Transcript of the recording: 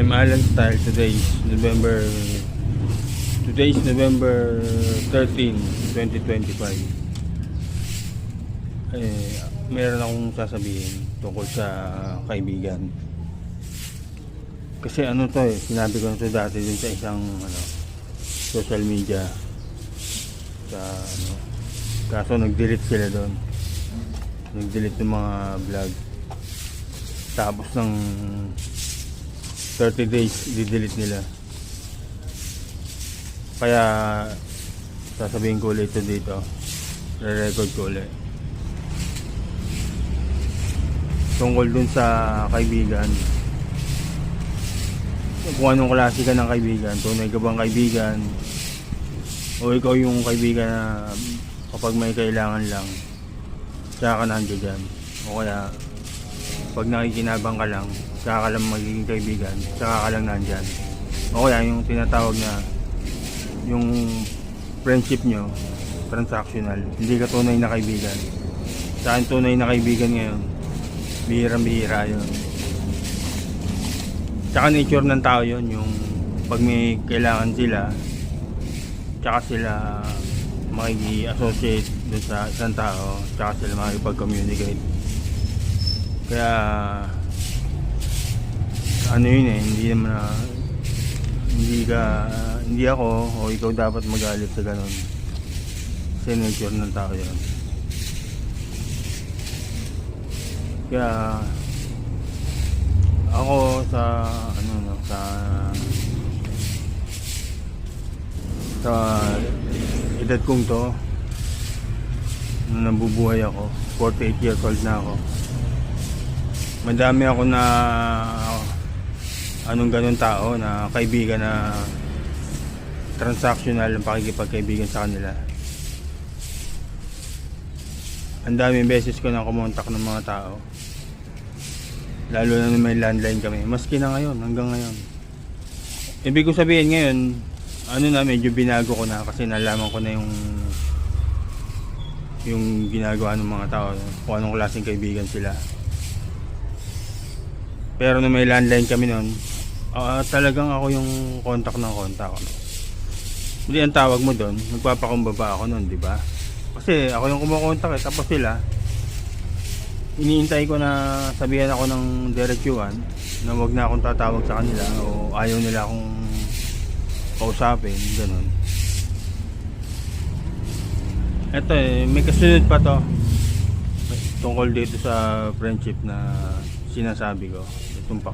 I'm Alan Style. Today is November 13, 2025. Meron akong sasabihin tungkol sa kaibigan. Kasi sinabi ko na to dati din sa isang social media. Kaso nag-delete sila doon. Nag-delete ng mga vlog. Tapos ng 30 days i-delete nila. Kaya sasabihin ko ulit ito dito. Re-record ko ulit. Tungkol dun sa kaibigan. Kung anong klase ka ng kaibigan. Tunay ka bang kaibigan? O ikaw yung kaibigan na kapag may kailangan lang tsaka ka nandiyan dyan. O kaya pag nakikinabang ka lang tsaka ka lang magiging kaibigan, tsaka ka lang nandyan. O kaya yung tinatawag na yung friendship nyo transactional, hindi ka tunay na kaibigan. Sa akin tunay na kaibigan ngayon, bihirang-bihira yun. Tsaka nature ng tao yun, yung pag may kailangan sila tsaka sila makiki-associate dun sa isang tao, tsaka sila makikipag-communicate. Kaya hindi ako o ikaw dapat magalit sa ganun, kasi nature ng tao yun. Kaya ako sa edad kong to, nung nabubuhay ako, 48 years old na ako, madami ako na ganun tao na kaibigan na transactional ang pakikipagkaibigan sa kanila. Ang daming beses ko na kumontak ng mga tao, lalo na may landline kami, maski na ngayon, hanggang ngayon. Ibig ko sabihin ngayon, medyo binago ko na, kasi nalaman ko na yung ginagawa ng mga tao, kung anong klaseng kaibigan sila. Pero nung may landline kami noon, talagang ako yung contact ng contact. Hindi, ang tawag mo doon, nagpapakumbaba ako noon, di ba? Kasi ako yung kumukontak tapos sila, iniintay ko na sabihan ako ng diretsuhan na wag na akong tatawag sa kanila o ayaw nila akong kausapin, ganun. Eto may kasunod pa to tungkol dito sa friendship na sinasabi ko. Itong